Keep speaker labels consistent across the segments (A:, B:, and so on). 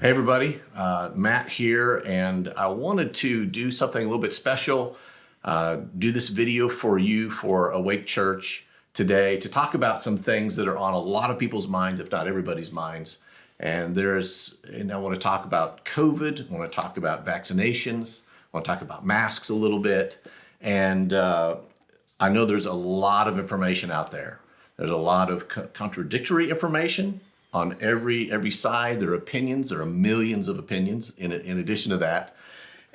A: Hey everybody, Matt here, and I wanted to do something a little bit special, do this video for you for Awake Church today to talk about some things that are on a lot of people's minds, if not everybody's minds. And I want to talk about COVID, I want to talk about vaccinations, I want to talk about masks a little bit, and I know there's a lot of information out there. There's a lot of contradictory information on every side. There are opinions. There are millions of opinions in addition to that.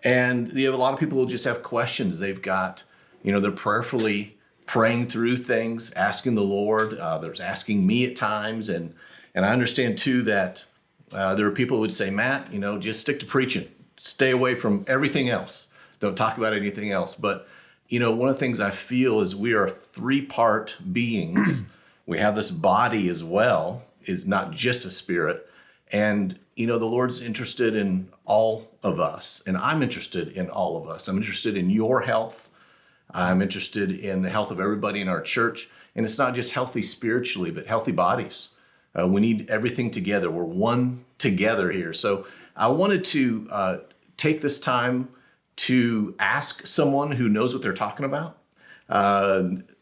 A: And you have a lot of people who just have questions. They've got, they're prayerfully praying through things, asking the Lord. There's asking me at times. And I understand too that there are people who would say, Matt, just stick to preaching. Stay away from everything else. Don't talk about anything else. But, one of the things I feel is we are three-part beings. We have this body as well. Is not just a spirit. And, the Lord's interested in all of us. And I'm interested in all of us. I'm interested in your health. I'm interested in the health of everybody in our church. And it's not just healthy spiritually, but healthy bodies. We need everything together. We're one together here. So I wanted to take this time to ask someone who knows what they're talking about.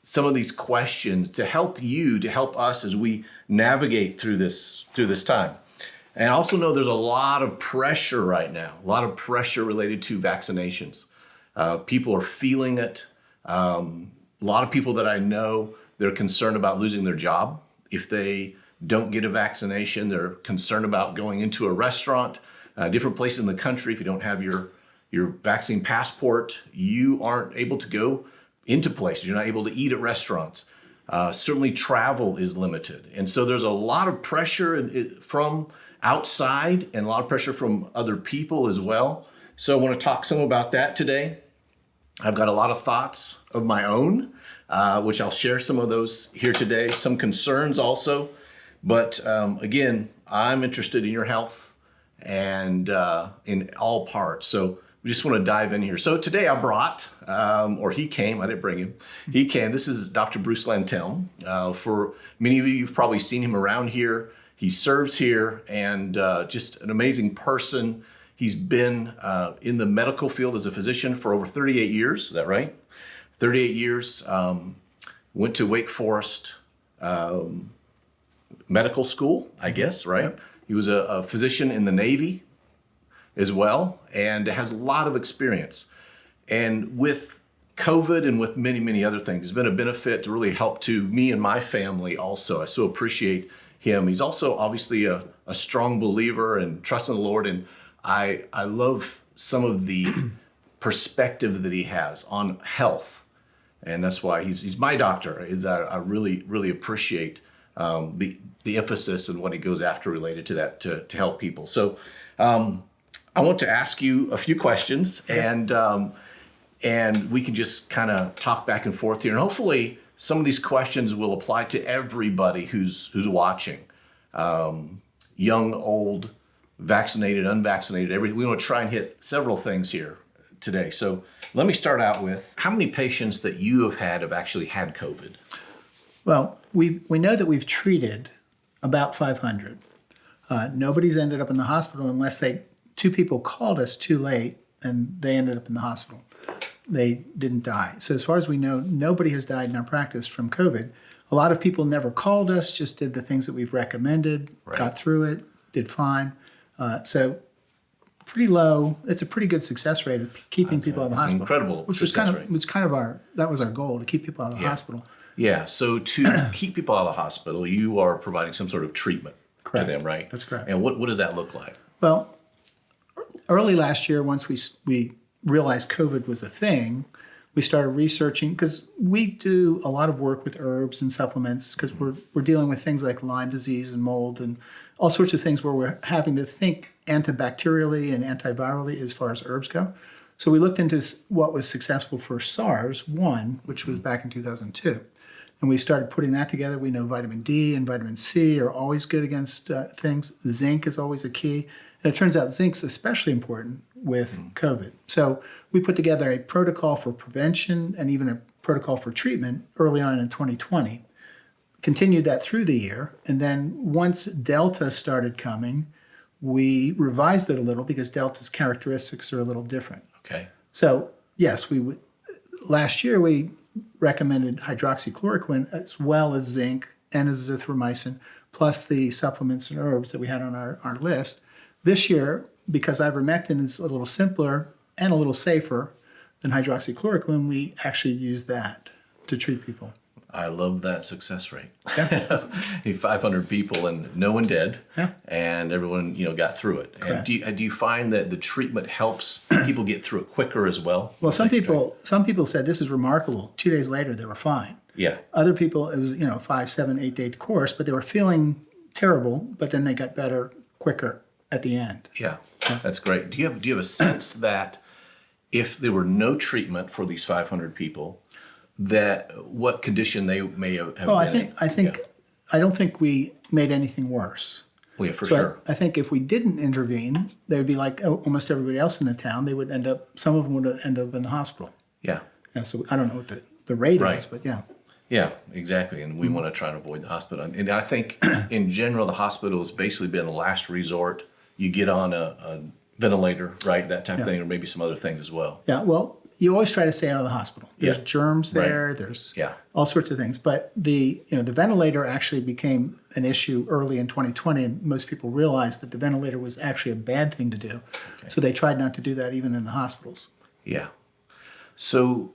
A: Some of these questions to help us as we navigate through this time. And I also know there's a lot of pressure right now, a lot of pressure related to vaccinations. People are feeling it. A lot of people that I know, they're concerned about losing their job. If they don't get a vaccination, they're concerned about going into a restaurant, different places in the country. If you don't have your vaccine passport, you aren't able to go into places. You're not able to eat at restaurants. Certainly travel is limited. And so there's a lot of pressure from outside and a lot of pressure from other people as well. So I want to talk some about that today. I've got a lot of thoughts of my own, which I'll share some of those here today, some concerns also. But again, I'm interested in your health and in all parts. So we just want to dive in here. So today I brought, or he came, I didn't bring him. He came. This is Dr. Bruce Lantelme. For many of you, you've probably seen him around here. He serves here and just an amazing person. He's been in the medical field as a physician for over 38 years. Is that right? 38 years. Went to Wake Forest Medical School, I guess, right? Yep. He was a physician in the Navy as well, and has a lot of experience. And with COVID and with many, many other things, it's been a benefit to really help to me and my family also. I so appreciate him. He's also obviously a strong believer and trust in the Lord. And I love some of the perspective that he has on health. And that's why he's my doctor, is that I really, really appreciate the emphasis and what he goes after related to that to help people. So, I want to ask you a few questions, and we can just kind of talk back and forth here. And hopefully, some of these questions will apply to everybody who's watching, young, old, vaccinated, unvaccinated. Everything. We want to try and hit several things here today. So let me start out with how many patients that you have actually had COVID?
B: Well, we know that we've treated about 500. Nobody's ended up in the hospital unless two people called us too late and they ended up in the hospital. They didn't die. So as far as we know, nobody has died in our practice from COVID. A lot of people never called us, just did the things that we've recommended, right. Got through it, did fine. So pretty low. It's a pretty good success rate of keeping people out of the hospital.
A: Incredible.
B: Which was kind of that was our goal, to keep people out of the hospital.
A: Yeah. So to keep people out of the hospital, you are providing some sort of treatment to them, right?
B: That's correct.
A: And what does that look like?
B: Well, early last year, once we realized COVID was a thing, we started researching, because we do a lot of work with herbs and supplements, because we're dealing with things like Lyme disease and mold and all sorts of things where we're having to think antibacterially and antivirally as far as herbs go. So we looked into what was successful for SARS-1, which was back in 2002. And we started putting that together. We know vitamin D and vitamin C are always good against things. Zinc is always a key. And it turns out zinc's especially important with COVID. So we put together a protocol for prevention and even a protocol for treatment early on in 2020. Continued that through the year. And then once Delta started coming, we revised it a little because Delta's characteristics are a little different.
A: Okay.
B: So yes, last year we recommended hydroxychloroquine as well as zinc and azithromycin, plus the supplements and herbs that we had on our list. This year, because ivermectin is a little simpler and a little safer than hydroxychloroquine, we actually use that to treat people.
A: I love that success rate.
B: Yeah.
A: 500 people and no one dead,
B: Yeah.
A: and everyone got through it. And
B: Correct.
A: do you find that the treatment helps people get through it quicker as well?
B: Well, some people said this is remarkable. 2 days later, they were fine.
A: Yeah.
B: Other people, it was 5, 7, 8 day course, but they were feeling terrible. But then they got better quicker at the end.
A: Yeah, that's great. Do you have a sense that if there were no treatment for these 500 people, that what condition they may have
B: Well,
A: been in?
B: I don't think we made anything worse.
A: Well, yeah, for
B: So
A: sure.
B: I think if we didn't intervene, they would be like almost everybody else in the town. They would some of them would end up in the hospital.
A: Yeah.
B: Yeah, so I don't know what the rate
A: Right.
B: is, but yeah.
A: Yeah, exactly. And we want to try to avoid the hospital. And I think in general, the hospital has basically been a last resort. You get on a ventilator, right? That type of thing, or maybe some other things as well.
B: Yeah, well, you always try to stay out of the hospital. There's
A: Yeah.
B: germs
A: Right.
B: there. There's
A: Yeah.
B: all sorts of things. But the ventilator actually became an issue early in 2020, and most people realized that the ventilator was actually a bad thing to do. Okay. So they tried not to do that even in the hospitals.
A: Yeah. So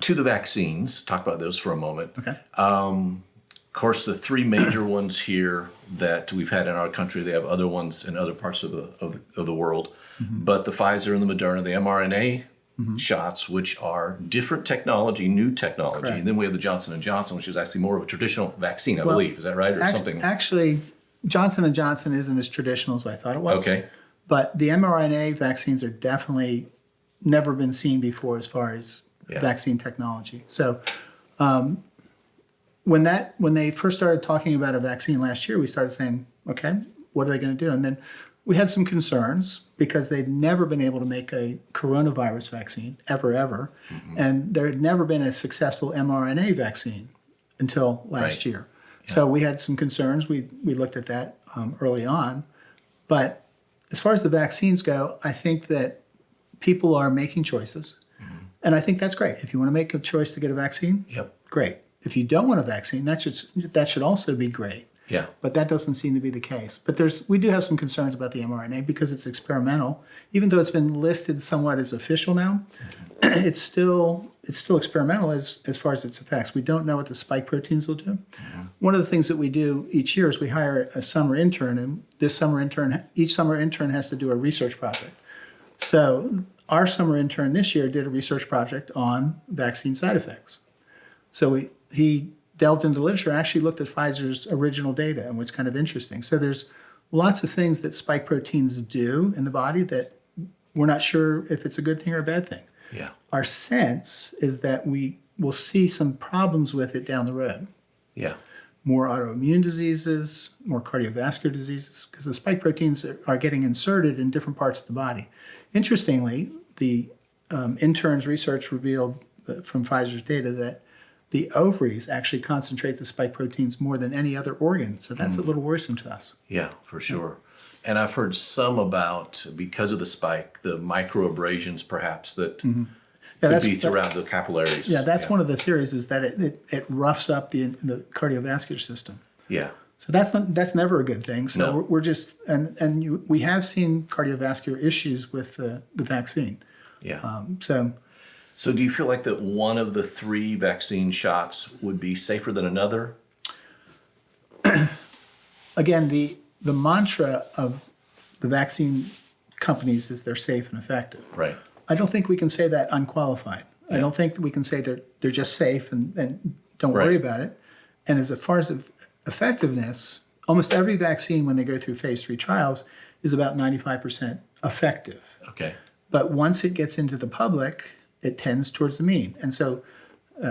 A: to the vaccines, talk about those for a moment.
B: Okay.
A: Of course, the three major ones here that we've had in our country, they have other ones in other parts of the world. Mm-hmm. But the Pfizer and the Moderna, the mRNA shots, which are different technology, new technology.
B: Correct.
A: And then we have the Johnson & Johnson, which is actually more of a traditional vaccine, I believe. Is that right? Or something?
B: Actually, Johnson & Johnson isn't as traditional as I thought it was.
A: Okay.
B: But the mRNA vaccines are definitely never been seen before as far as vaccine technology. So when they first started talking about a vaccine last year, we started saying, okay, what are they going to do? And then we had some concerns because they'd never been able to make a coronavirus vaccine, ever. Mm-hmm. And there had never been a successful mRNA vaccine until last year. Yeah. So we had some concerns. We looked at that early on. But as far as the vaccines go, I think that people are making choices. Mm-hmm. And I think that's great. If you want to make a choice to get a vaccine, great. If you don't want a vaccine, that should also be great.
A: Yeah.
B: But that doesn't seem to be the case. But we do have some concerns about the mRNA because it's experimental. Even though it's been listed somewhat as official now, it's still experimental as far as its effects. We don't know what the spike proteins will do. Mm-hmm. One of the things that we do each year is we hire a summer intern, and each summer intern has to do a research project. So our summer intern this year did a research project on vaccine side effects. So he delved into literature, actually looked at Pfizer's original data, and what's kind of interesting. So there's lots of things that spike proteins do in the body that we're not sure if it's a good thing or a bad thing.
A: Yeah.
B: Our sense is that we will see some problems with it down the road.
A: Yeah.
B: More autoimmune diseases, more cardiovascular diseases, because the spike proteins are getting inserted in different parts of the body. Interestingly, the intern's research revealed from Pfizer's data that the ovaries actually concentrate the spike proteins more than any other organ. So that's a little worrisome to us.
A: Yeah, for sure. And I've heard some about, because of the spike, the microabrasions perhaps that could be throughout the capillaries.
B: Yeah, that's one of the theories, is that it roughs up the cardiovascular system.
A: Yeah.
B: So that's never a good thing. So we're just, we have seen cardiovascular issues with the vaccine.
A: Yeah.
B: So
A: do you feel like that one of the three vaccine shots would be safer than another?
B: Again, the mantra of the vaccine companies is they're safe and effective.
A: Right.
B: I don't think we can say that unqualified. Yeah. I don't think that we can say they're just safe and don't worry about it. And as far as effectiveness, almost every vaccine when they go through phase 3 trials is about 95% effective.
A: Okay.
B: But once it gets into the public, it tends towards the mean. And so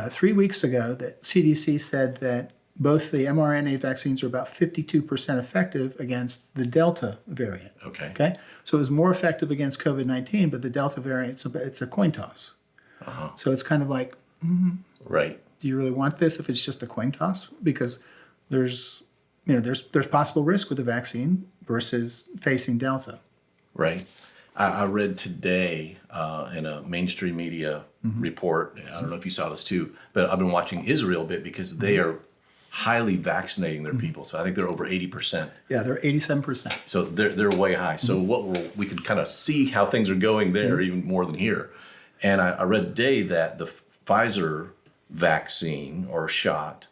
B: 3 weeks ago, the CDC said that both the mRNA vaccines are about 52% effective against the Delta variant. Okay. So it was more effective against COVID-19, but the Delta variant, it's a coin toss. Uh-huh. So it's kind of like,
A: right.
B: Do you really want this if it's just a coin toss? Because there's possible risk with the vaccine, versus facing Delta.
A: Right. I read today in a mainstream media report, I don't know if you saw this too, but I've been watching Israel a bit because they are highly vaccinating their people. So I think they're over 80%.
B: Yeah, they're 87%.
A: So they're way high. So we could kind of see how things are going there even more than here. And I read today that the Pfizer vaccine or shot,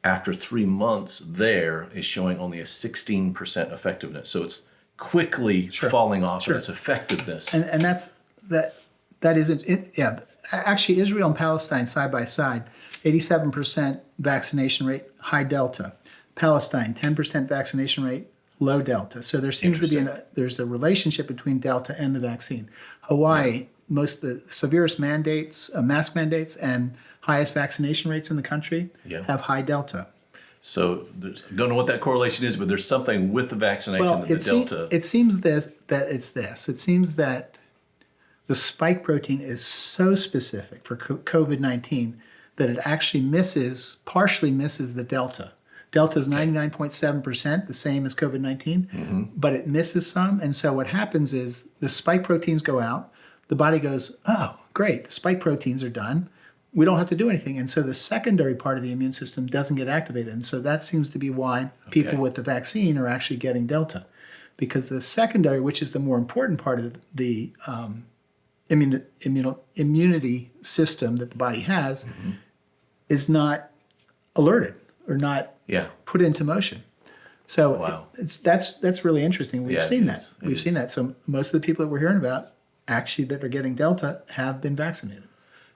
A: after 3 months there, is showing only a 16% effectiveness. So it's quickly falling off in its effectiveness.
B: And that isn't it, yeah. Actually, Israel and Palestine side by side, 87% vaccination rate, high Delta. Palestine, 10% vaccination rate, low Delta. So there seems to be there's a relationship between Delta and the vaccine. Hawaii, most of the severest mandates, mask mandates, and highest vaccination rates in the country have high Delta.
A: So I don't know what that correlation is, but there's something with the vaccination that the Delta.
B: It seems that it's this. It seems that the spike protein is so specific for COVID-19 that it actually partially misses the Delta. Delta is 99.7%, the same as COVID-19, but it misses some. And so what happens is the spike proteins go out. The body goes, oh, great, the spike proteins are done. We don't have to do anything. And so the secondary part of the immune system doesn't get activated. And so that seems to be why people with the vaccine are actually getting Delta. Because the secondary, which is the more important part of the immunity system that the body has, is not alerted or not put into motion. So that's really interesting. We've seen that. We've seen that. So most of the people that we're hearing about actually that are getting Delta have been vaccinated.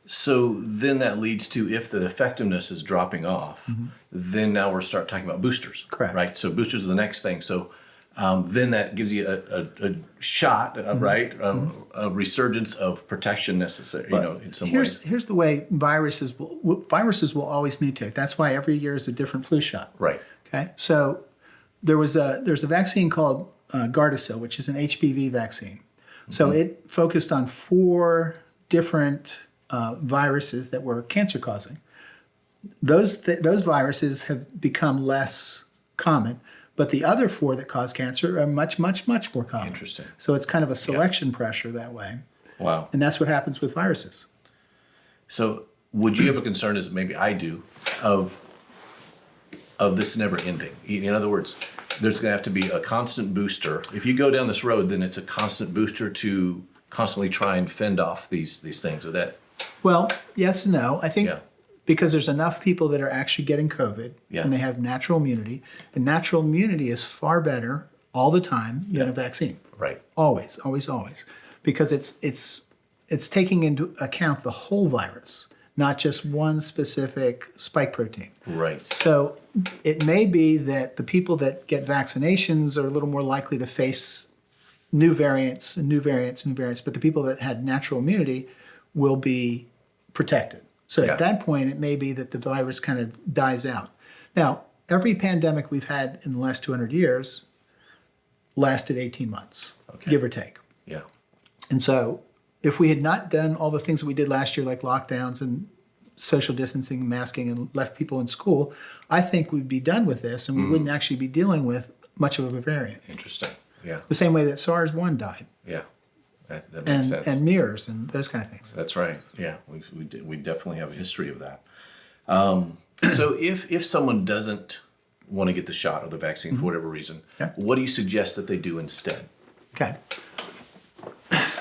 A: So then that leads to, if the effectiveness is dropping off, then now we're start talking about boosters.
B: Correct.
A: Right. So boosters are the next thing. So then that gives you a shot, right? A resurgence of protection necessary. In some ways.
B: Here's the way viruses will always mutate. That's why every year is a different flu shot.
A: Right.
B: Okay. So there's a vaccine called Gardasil, which is an HPV vaccine. So it focused on 4 different viruses that were cancer causing. Those viruses have become less common, but the other 4 that cause cancer are much, much, much more common.
A: Interesting.
B: So it's kind of a selection pressure that way.
A: Wow.
B: And that's what happens with viruses.
A: So would you have a concern, as maybe I do, of this never ending? In other words, there's going to have to be a constant booster. If you go down this road, then it's a constant booster to constantly try and fend off these things. Or that?
B: Well, yes and no. I think because there's enough people that are actually getting COVID and they have natural immunity, and natural immunity is far better all the time than a vaccine.
A: Right.
B: Always, always, always. Because it's taking into account the whole virus, not just one specific spike protein.
A: Right.
B: So it may be that the people that get vaccinations are a little more likely to face new variants, but the people that had natural immunity will be protected. So at that point, it may be that the virus kind of dies out. Now, every pandemic we've had in the last 200 years lasted 18 months, give or take.
A: Yeah.
B: And so if we had not done all the things that we did last year, like lockdowns and social distancing, masking, and left people in school, I think we'd be done with this and we wouldn't actually be dealing with much of a variant.
A: Interesting. Yeah.
B: The same way that SARS-1 died.
A: Yeah. That makes sense.
B: And MERS and those kind of things.
A: That's right. Yeah. We definitely have a history of that. So if someone doesn't want to get the shot or the vaccine for whatever reason, what do you suggest that they do instead?
B: Okay.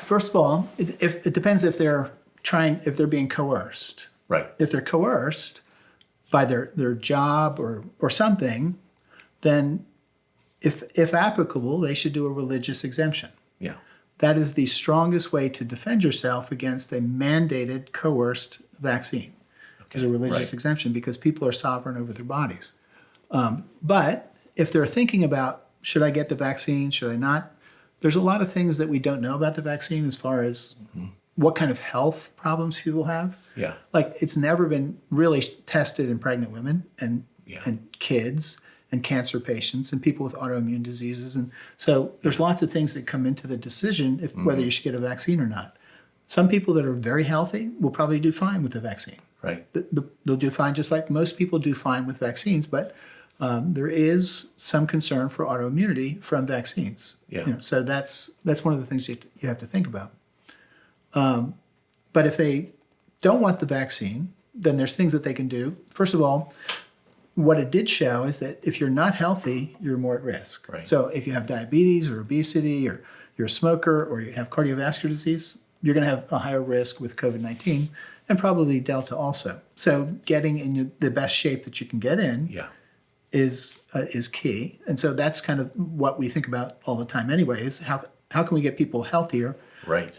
B: First of all, it depends if they're being coerced.
A: Right.
B: If they're coerced by their job or something, then if applicable, they should do a religious exemption.
A: Yeah.
B: That is the strongest way to defend yourself against a mandated, coerced vaccine. Is a religious exemption, because people are sovereign over their bodies. But if they're thinking about, should I get the vaccine, should I not? There's a lot of things that we don't know about the vaccine as far as what kind of health problems people have.
A: Yeah.
B: Like, it's never been really tested in pregnant women and kids and cancer patients and people with autoimmune diseases. And so there's lots of things that come into the decision if whether you should get a vaccine or not. Some people that are very healthy will probably do fine with the vaccine.
A: Right.
B: They'll do fine, just like most people do fine with vaccines. But there is some concern for autoimmunity from vaccines.
A: Yeah.
B: So that's one of the things you have to think about. But if they don't want the vaccine, then there's things that they can do. First of all, what it did show is that if you're not healthy, you're more at risk.
A: Right.
B: So if you have diabetes or obesity or you're a smoker or you have cardiovascular disease, you're going to have a higher risk with COVID-19 and probably Delta also. So getting in the best shape that you can get in
A: Yeah.
B: is key. And so that's kind of what we think about all the time anyway, is how can we get people healthier?
A: Right.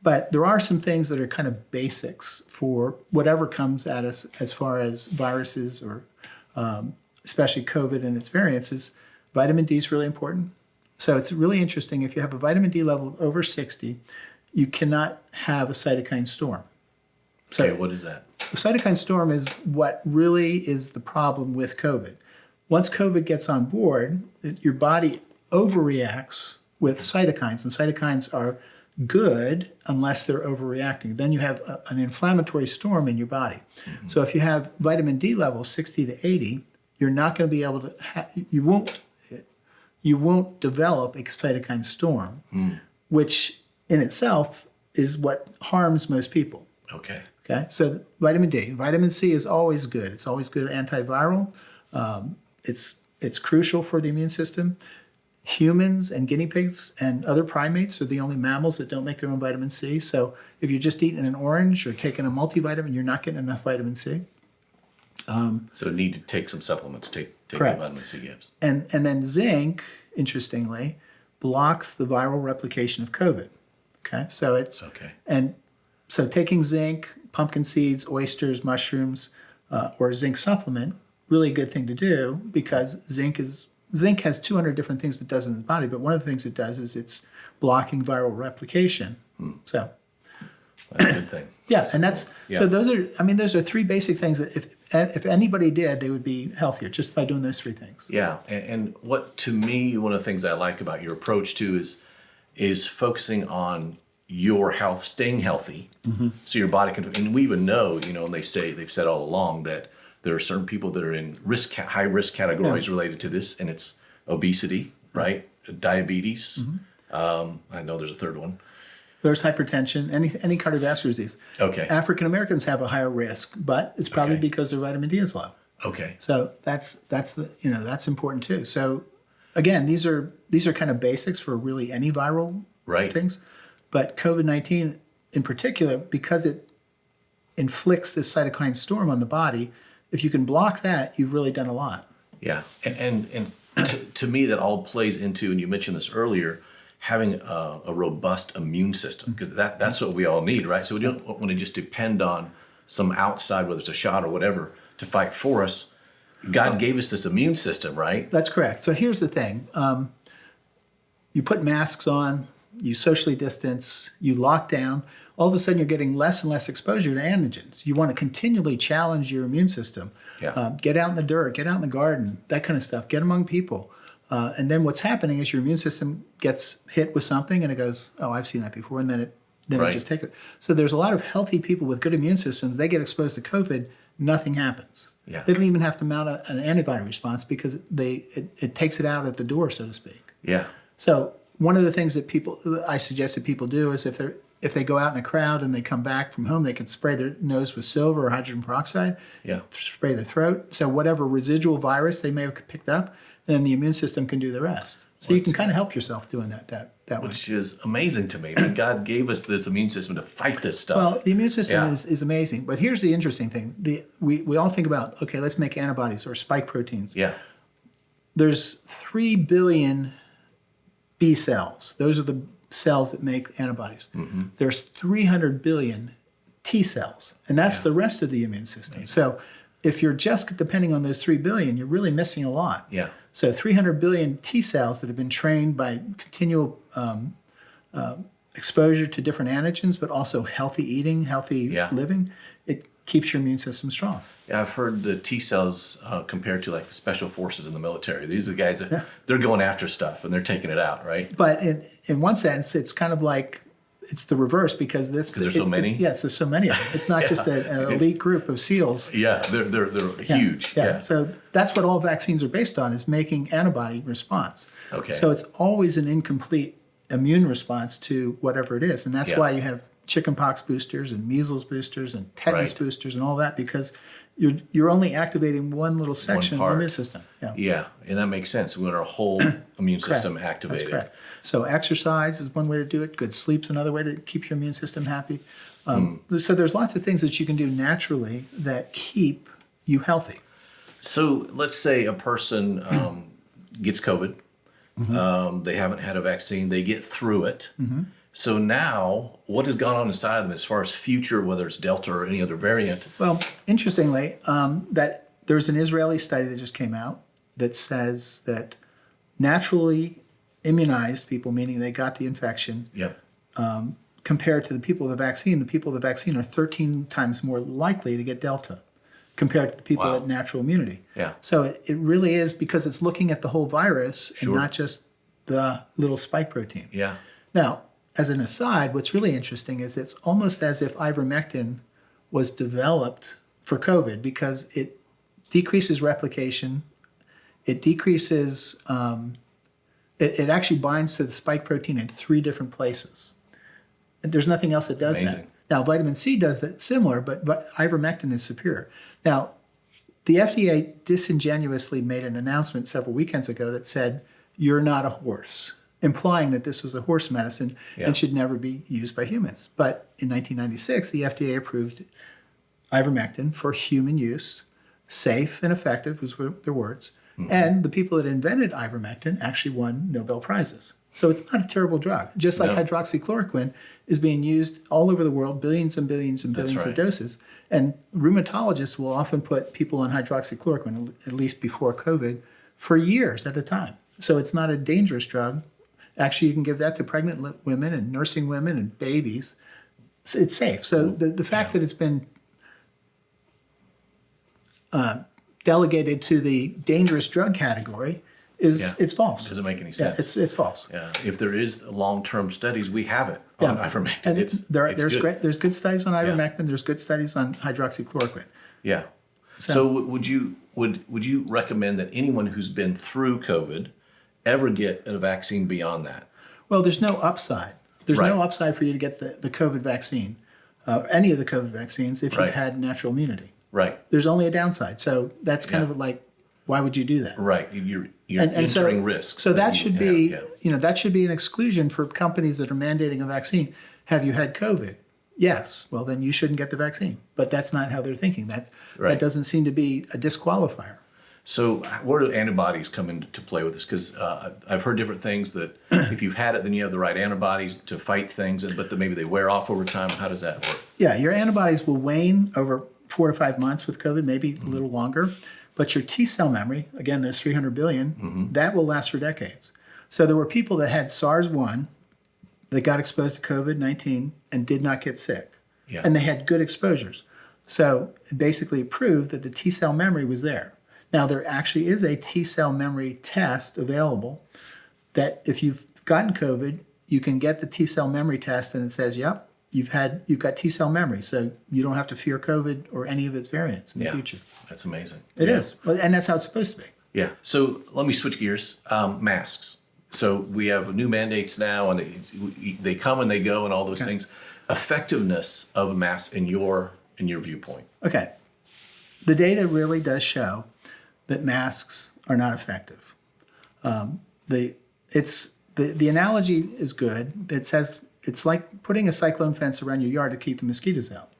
B: But there are some things that are kind of basics for whatever comes at us as far as viruses or especially COVID and its variants. Is vitamin D is really important. So it's really interesting. If you have a vitamin D level of over 60, you cannot have a cytokine storm. So
A: Okay, what is that?
B: the cytokine storm is what really is the problem with COVID. Once COVID gets on board, your body overreacts with cytokines, and cytokines are good unless they're overreacting. Then you have an inflammatory storm in your body. Mm-hmm. So if you have vitamin D levels 60 to 80, you're not going to be able to you won't develop a cytokine storm, which in itself is what harms most people.
A: Okay.
B: Okay, so vitamin D. Vitamin C is always good. It's always good antiviral. It's crucial for the immune system. Humans and guinea pigs and other primates are the only mammals that don't make their own vitamin C. So if you're just eating an orange or taking a multivitamin, you're not getting enough vitamin C.
A: So need to take some supplements. Take the
B: Correct.
A: vitamin C gives.
B: And then zinc, interestingly, blocks the viral replication of COVID. Okay, so it's
A: Okay.
B: and so taking zinc, pumpkin seeds, oysters, mushrooms, or a zinc supplement, really a good thing to do because zinc has 200 different things it does in the body, but one of the things it does is it's blocking viral replication. So
A: That's a good thing.
B: yeah, and that's
A: Yeah.
B: so those are three basic things that if anybody did, they would be healthier just by doing those three things.
A: Yeah, and what to me, one of the things I like about your approach too is focusing on your health, staying healthy, so your body can. And we even know, and they've said all along that there are certain people that are in high risk categories related to this, and it's obesity, right? Diabetes. I know there's a third one.
B: There's hypertension, any cardiovascular disease.
A: Okay.
B: African Americans have a higher risk, but it's probably
A: Okay.
B: because their vitamin D is low.
A: Okay.
B: So that's important too. So again, these are kind of basics for really any viral
A: Right.
B: things, but COVID-19 in particular, because it inflicts this cytokine storm on the body, if you can block that, you've really done a lot.
A: Yeah, and to me that all plays into, and you mentioned this earlier, having a robust immune system, because that's what we all need, right? So we don't want to just depend on some outside, whether it's a shot or whatever, to fight for us. God gave us this immune system, right?
B: That's correct. So here's the thing. You put masks on, you socially distance, you lock down, all of a sudden you're getting less and less exposure to antigens. You want to continually challenge your immune system.
A: Yeah.
B: Get out in the dirt, get out in the garden, that kind of stuff. Get among people. And then what's happening is your immune system gets hit with something and it goes, oh, I've seen that before. And then it
A: Right.
B: just takes it. So there's a lot of healthy people with good immune systems. They get exposed to COVID, nothing happens.
A: Yeah.
B: They don't even have to mount an antibody response because it takes it out at the door, so to speak.
A: Yeah.
B: So one of the things that I suggest that people do is if they go out in a crowd and they come back from home, they can spray their nose with silver or hydrogen peroxide.
A: Yeah.
B: Spray their throat. So whatever residual virus they may have picked up, then the immune system can do the rest. So you can kind of help yourself doing that way.
A: Which is amazing to me. I mean, God gave us this immune system to fight this stuff.
B: Well, the immune system
A: Yeah.
B: is amazing. But here's the interesting thing. We all think about, okay, let's make antibodies or spike proteins.
A: Yeah.
B: There's 3 billion B cells. Those are the cells that make antibodies. There's 300 billion T cells, and that's the rest of the immune system. So if you're just depending on those 3 billion, you're really missing a lot.
A: Yeah.
B: So 300 billion T cells that have been trained by continual exposure to different antigens, but also healthy eating, healthy living, it keeps your immune system strong.
A: Yeah, I've heard the T cells compared to like the special forces in the military. These are the guys that they're going after stuff and they're taking it out, right?
B: But in one sense, it's kind of like it's the reverse because this
A: because there's so many.
B: Yes, there's so many of them. It's not just an elite group of SEALs.
A: Yeah, they're huge. Yeah.
B: So that's what all vaccines are based on, is making antibody response.
A: Okay.
B: So it's always an incomplete immune response to whatever it is, and that's why you have chickenpox boosters and measles boosters and tetanus boosters and all that, because you're only activating one little section of the immune system.
A: Yeah, and that makes sense. We want our whole immune system activated.
B: That's correct. So exercise is one way to do it. Good sleep's another way to keep your immune system happy. So there's lots of things that you can do naturally that keep you healthy.
A: So let's say a person gets COVID. They haven't had a vaccine. They get through it. So now, what has gone on inside of them as far as future, whether it's Delta or any other variant?
B: Well, interestingly, that there's an Israeli study that just came out that says that naturally immunized people, meaning they got the infection, compared to the people with the vaccine are 13 times more likely to get Delta compared to the people with natural immunity. So it really is because it's looking at the whole virus and not just the little spike protein. Now, as an aside, what's really interesting is it's almost as if ivermectin was developed for COVID because it decreases replication, it decreases, it actually binds to the spike protein in 3 different places. And there's nothing else that does that. Now, vitamin C does that similar, but ivermectin is superior. Now, the FDA disingenuously made an announcement several weekends ago that said, "You're not a horse," implying that this was a horse medicine and should never be used by humans. But in 1996, the FDA approved ivermectin for human use, safe and effective was their words. And the people that invented ivermectin actually won Nobel Prizes. So it's not a terrible drug. Just like hydroxychloroquine is being used all over the world, billions and billions and billions of doses. And rheumatologists will often put people on hydroxychloroquine, at least before COVID, for years at a time. So it's not a dangerous drug. Actually, you can give that to pregnant women and nursing women and babies. It's safe. So the fact that it's been delegated to the dangerous drug category it's false.
A: Doesn't make any sense.
B: It's false.
A: If there is long-term studies, we have it on ivermectin.
B: And there's good studies on ivermectin. There's good studies on hydroxychloroquine.
A: So would you recommend that anyone who's been through COVID ever get a vaccine beyond that?
B: Well, there's no upside. There's no upside for you to get the COVID vaccine, any of the COVID vaccines, if you've had natural immunity. There's only a downside. So that's kind of like, why would you do that?
A: You're entering risks.
B: So that should be, that should be an exclusion for companies that are mandating a vaccine. Have you had COVID? Yes. Well, then you shouldn't get the vaccine. But that's not how they're thinking. That doesn't seem to be a disqualifier.
A: So where do antibodies come into play with this? Because I've heard different things that if you've had it, then you have the right antibodies to fight things, but then maybe they wear off over time. How does that work?
B: Your antibodies will wane over 4 to 5 months with COVID, maybe a little longer. But your T cell memory, again, there's 300 billion, that will last for decades. So there were people that had SARS-1 that got exposed to COVID-19 and did not get sick. And they had good exposures. So it basically proved that the T cell memory was there. Now, there actually is a T cell memory test available that if you've gotten COVID, you can get the T cell memory test and it says, yep, you've got T cell memory. So you don't have to fear COVID or any of its variants in the future.
A: That's amazing.
B: It is. And that's how it's supposed to be.
A: So let me switch gears. Masks. So we have new mandates now and they come and they go and all those things. Effectiveness of masks in your viewpoint.
B: Okay. The data really does show that masks are not effective. The analogy is good. It says it's like putting a cyclone fence around your yard to keep the mosquitoes out.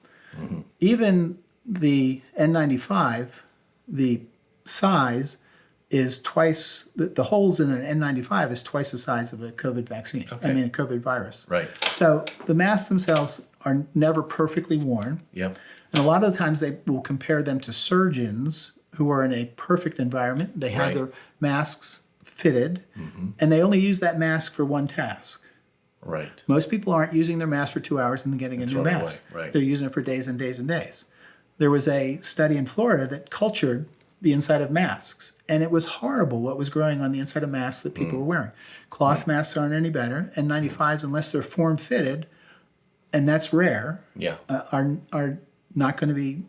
B: Even the N95, the size is twice, the holes in an N95 is twice the size of a COVID vaccine. I mean, a COVID virus. So the masks themselves are never perfectly worn. And a lot of the times they will compare them to surgeons who are in a perfect environment. They have their masks fitted, and they only use that mask for one task. Most people aren't using their mask for 2 hours and then getting a new mask. They're using it for days and days and days. There was a study in Florida that cultured the inside of masks, and it was horrible what was growing on the inside of masks that people were wearing. Cloth masks aren't any better, and N95s, unless they're form-fitted, and that's rare,
A: Yeah.
B: are not going to be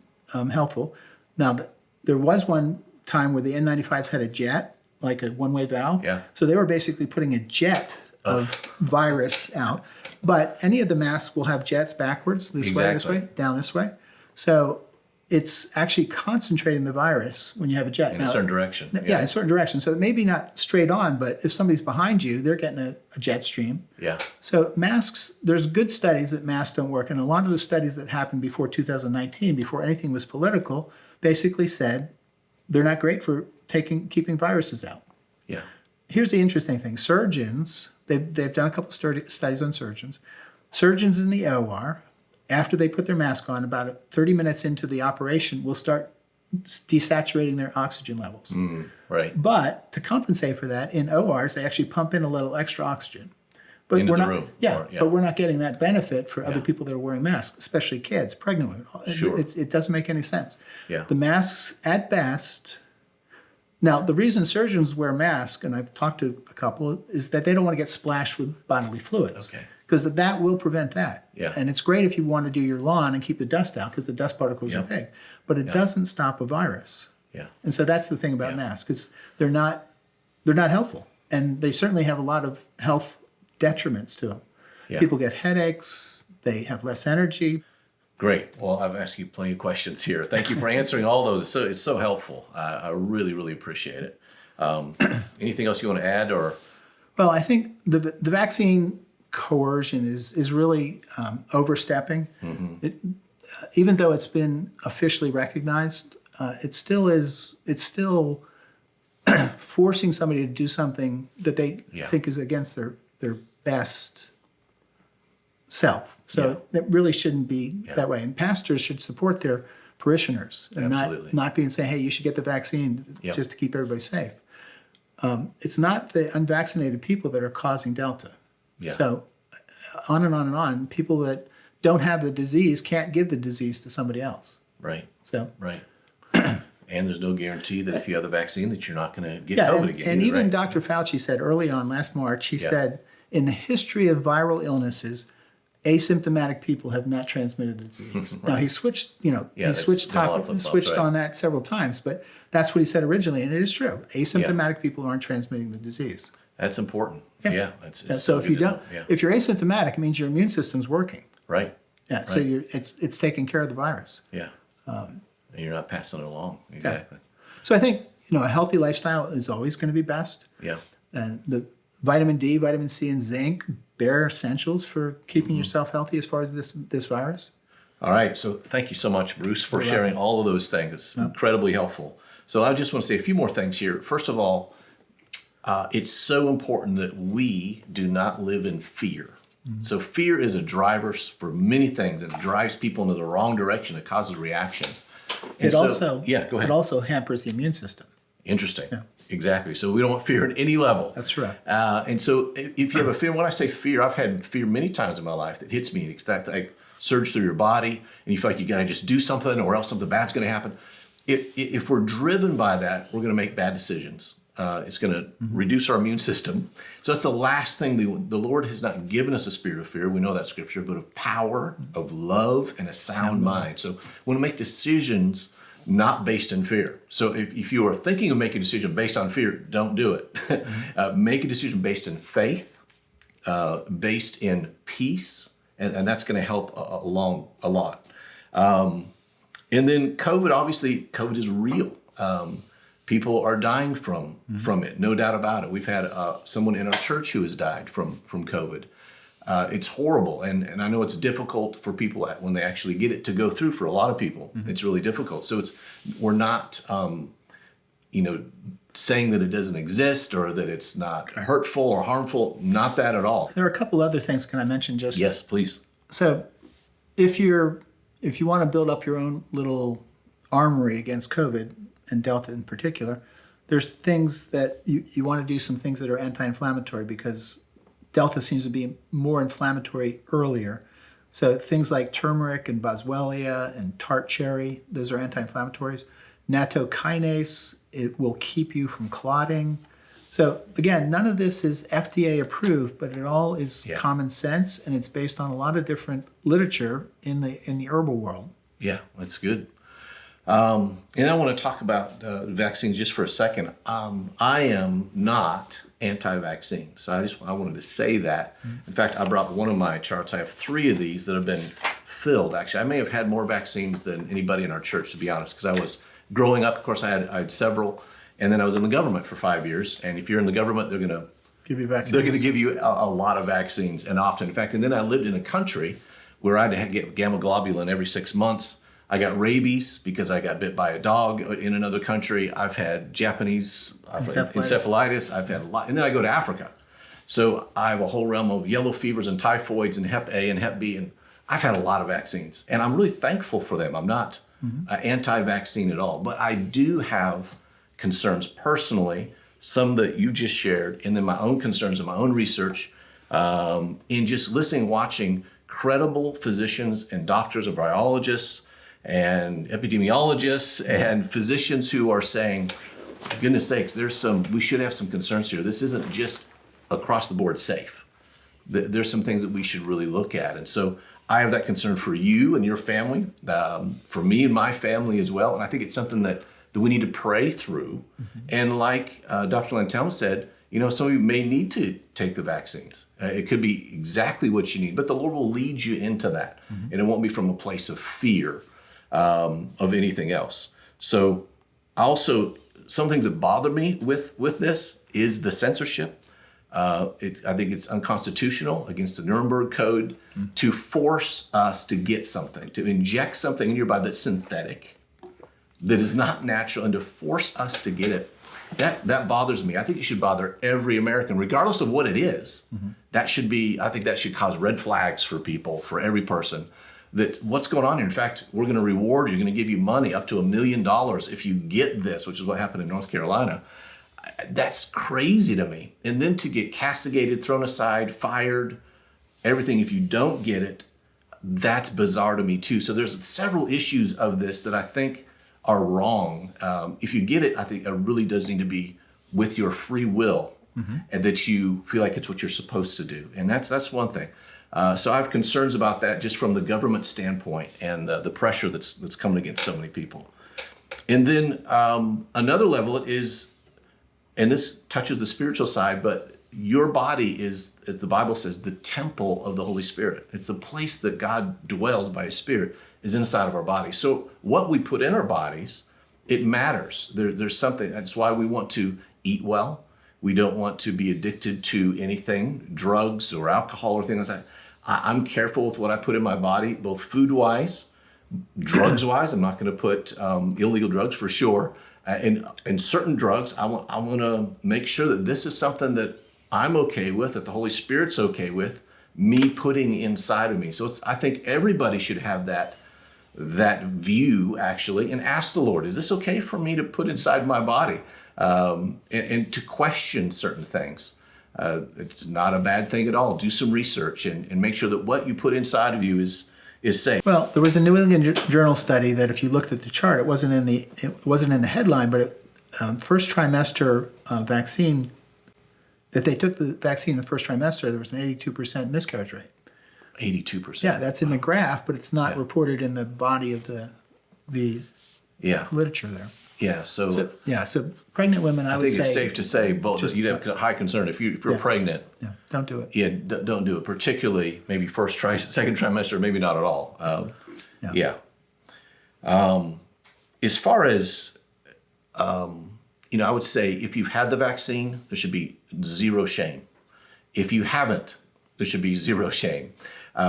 B: helpful. Now, there was one time where the N95s had a jet, like a one-way valve.
A: Yeah.
B: So they were basically putting a jet of virus out. But any of the masks will have jets backwards, this
A: Exactly.
B: way, down this way. So it's actually concentrating the virus when you have a jet.
A: In a certain direction.
B: Yeah, in a certain direction. So it may be not straight on, but if somebody's behind you, they're getting a jet stream.
A: Yeah.
B: So masks, there's good studies that masks don't work. And a lot of the studies that happened before 2019, before anything was political, basically said they're not great for keeping viruses out.
A: Yeah.
B: Here's the interesting thing. Surgeons, they've done a couple studies on surgeons. Surgeons in the OR, after they put their mask on, about 30 minutes into the operation, will start desaturating their oxygen levels.
A: Right.
B: But to compensate for that, in ORs, they actually pump in a little extra oxygen. But
A: Into
B: we're
A: the
B: not,
A: room.
B: Yeah,
A: Or- yeah.
B: but we're not getting that benefit for other people that are wearing masks, especially kids, pregnant women.
A: Sure.
B: It doesn't make any sense.
A: Yeah.
B: The masks, at best. Now, the reason surgeons wear masks, and I've talked to a couple, is that they don't want to get splashed with bodily fluids.
A: Okay.
B: Because that will prevent that.
A: Yeah.
B: And it's great if you want to do your lawn and keep the dust out, because the dust particles are
A: Yep.
B: big. But it doesn't stop a virus.
A: Yeah.
B: And so that's the thing about masks, is they're not helpful, and they certainly have a lot of health detriments to them.
A: Yeah.
B: People get headaches, they have less energy.
A: Great. Well, I've asked you plenty of questions here. Thank you for answering all those. It's so helpful. I really, really appreciate it. Anything else you want to add, or?
B: Well, I think the vaccine coercion is really overstepping. Even though it's been officially recognized, it still is. It's still forcing somebody to do something that they think is against their best self. So it really shouldn't be that way. And pastors should support their parishioners and
A: Absolutely.
B: not be and say, hey, you should get the vaccine just to keep everybody safe. It's not the unvaccinated people that are causing Delta.
A: Yeah.
B: So on and on and on. People that don't have the disease can't give the disease to somebody else.
A: Right.
B: So
A: Right. And there's no guarantee that if you have the vaccine that you're not going to get
B: yeah,
A: COVID
B: and,
A: again.
B: and
A: either,
B: even
A: right?
B: Dr. Fauci said early on last March, he said, in the history of viral illnesses, asymptomatic people have not transmitted the disease. Now he switched, he
A: that's
B: switched
A: been a lot of
B: topic,
A: flip-flops,
B: switched
A: right?
B: on that several times, but that's what he said originally, and it is true. Asymptomatic people aren't transmitting the disease.
A: That's important.
B: Yeah.
A: Yeah. It's
B: So
A: so
B: if
A: good
B: you
A: to know.
B: don't,
A: Yeah.
B: if you're asymptomatic, it means your immune system's working.
A: Right.
B: Yeah. So
A: Right.
B: it's taking care of the virus.
A: Yeah. And you're not passing it along. Exactly.
B: So I think a healthy lifestyle is always going to be best.
A: Yeah.
B: And the vitamin D, vitamin C, and zinc, bare essentials for keeping yourself healthy as far as this virus.
A: All right. So thank you so much, Bruce, for sharing all of those things. It's incredibly helpful. So I just want to say a few more things here. First of all, it's so important that we do not live in fear. So fear is a driver for many things. It drives people into the wrong direction. It causes reactions. And
B: Go ahead.
A: It
B: It also hampers the immune system.
A: Interesting. Exactly. So we don't want fear at any level.
B: That's right.
A: And so if you have a fear, when I say fear, I've had fear many times in my life that hits me. It's that like surge through your body, and you feel like you got to just do something, or else something bad's going to happen. If we're driven by that, we're going to make bad decisions. It's going to reduce our immune system. So that's the last thing. The Lord has not given us a spirit of fear. We know that scripture, but of power, of love, and a sound mind. So we want to make decisions not based in fear. So if you are thinking of making a decision based on fear, don't do it. Make a decision based in faith, based in peace, and that's going to help along a lot. And then COVID is real. People are dying from it, no doubt about it. We've had someone in our church who has died from COVID. It's horrible, and I know it's difficult for people when they actually get it to go through. For a lot of people, it's really difficult. So we're not, saying that it doesn't exist or that it's not hurtful or harmful. Not that at all.
B: There are a couple other things. Can I mention just?
A: Yes, please.
B: So, if you want to build up your own little armory against COVID and Delta in particular, there's things that you want to do some things that are anti-inflammatory, because Delta seems to be more inflammatory earlier. So things like turmeric and boswellia and tart cherry, those are anti-inflammatories. Nattokinase, it will keep you from clotting. So again, none of this is FDA approved, but it all is
A: Yeah.
B: common sense, and it's based on a lot of different literature in the herbal world.
A: Yeah, that's good. And I want to talk about vaccines just for a second. I am not anti-vaccine, so I wanted to say that. In fact, I brought one of my charts. I have 3 of these that have been filled. Actually, I may have had more vaccines than anybody in our church, to be honest, because I was growing up. Of course, I had several, and then I was in the government for 5 years. And if you're in the government, they're going to
B: Give you vaccines.
A: they're going to give you a lot of vaccines, and often. In fact, and then I lived in a country where I had to get gamma globulin every 6 months. I got rabies because I got bit by a dog in another country. I've had Japanese encephalitis. I've had a lot. And then I go to Africa. So I have a whole realm of yellow fevers and typhoids and Hep A and Hep B. And I've had a lot of vaccines. And I'm really thankful for them. I'm not anti-vaccine at all. But I do have concerns personally, some that you just shared, and then my own concerns and my own research in just listening, watching credible physicians and doctors or biologists and epidemiologists and physicians who are saying, goodness sakes, we should have some concerns here. This isn't just across the board safe. There's some things that we should really look at. And so I have that concern for you and your family, for me and my family as well. And I think it's something that we need to pray through. And like Dr. Lantelme said, some of you may need to take the vaccines. It could be exactly what you need, but the Lord will lead you into that. And it won't be from a place of fear of anything else. So also, some things that bother me with this is the censorship. I think it's unconstitutional against the Nuremberg Code to force us to get something, to inject something in your body that's synthetic, that is not natural, and to force us to get it. That bothers me. I think it should bother every American, regardless of what it is. I think that should cause red flags for people, for every person. That what's going on here. In fact, we're going to reward you, going to give you money up to $1 million if you get this, which is what happened in North Carolina. That's crazy to me. And then to get castigated, thrown aside, fired, everything if you don't get it, that's bizarre to me too. So there's several issues of this that I think are wrong. If you get it, I think it really does need to be with your free will, and that you feel like it's what you're supposed to do. And that's one thing. So I have concerns about that just from the government standpoint and the pressure that's coming against so many people. And then another level is, and this touches the spiritual side, but your body is, as the Bible says, the temple of the Holy Spirit. It's the place that God dwells by His Spirit is inside of our body. So what we put in our bodies, it matters. There's something. That's why we want to eat well. We don't want to be addicted to anything, drugs or alcohol or things like that. I'm careful with what I put in my body, both food-wise, drugs-wise. I'm not going to put illegal drugs for sure. And certain drugs, I want to make sure that this is something that I'm okay with, that the Holy Spirit's okay with, me putting inside of me. So I think everybody should have that view, actually, and ask the Lord, is this okay for me to put inside my body? And to question certain things. It's not a bad thing at all. Do some research and make sure that what you put inside of you is safe.
B: Well, there was a New England Journal study that, if you looked at the chart, it wasn't in the headline, but first trimester vaccine. If they took the vaccine in the first trimester, there was an 82% miscarriage rate.
A: 82%.
B: Yeah, that's in the graph, but it's not reported in the body of the literature there.
A: Yeah. So
B: pregnant women, I would say,
A: think it's safe to say both. You'd have high concern if you're pregnant.
B: Yeah, don't do it.
A: Yeah, don't do it. Particularly maybe second trimester, maybe not at all. As far as I would say if you've had the vaccine, there should be zero shame. If you haven't, there should be zero shame.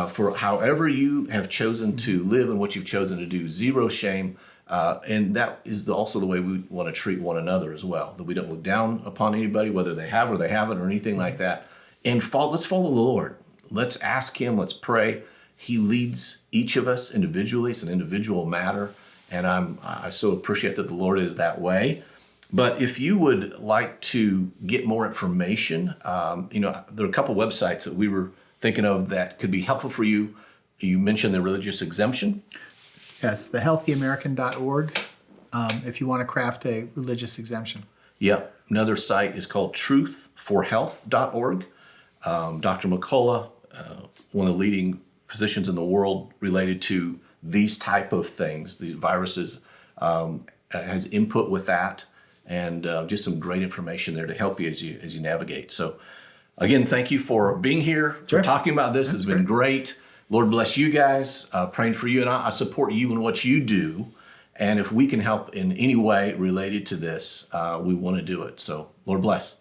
A: For however you have chosen to live and what you've chosen to do, zero shame. And that is also the way we want to treat one another as well, that we don't look down upon anybody, whether they have or they haven't or anything like that. And let's follow the Lord. Let's ask Him. Let's pray. He leads each of us individually. It's an individual matter. And I so appreciate that the Lord is that way. But if you would like to get more information, there are a couple websites that we were thinking of that could be helpful for you. You mentioned the religious exemption.
B: Yes, thehealthyamerican.org, if you want to craft a religious exemption.
A: Yep. Another site is called truthforhealth.org. Dr. McCullough, one of the leading physicians in the world related to these type of things, the viruses, has input with that, and just some great information there to help you as you navigate. So, again, thank you for being here, for talking about this. It's been great. Lord bless you guys. Praying for you, and I support you in what you do. And if we can help in any way related to this, we want to do it. So, Lord bless.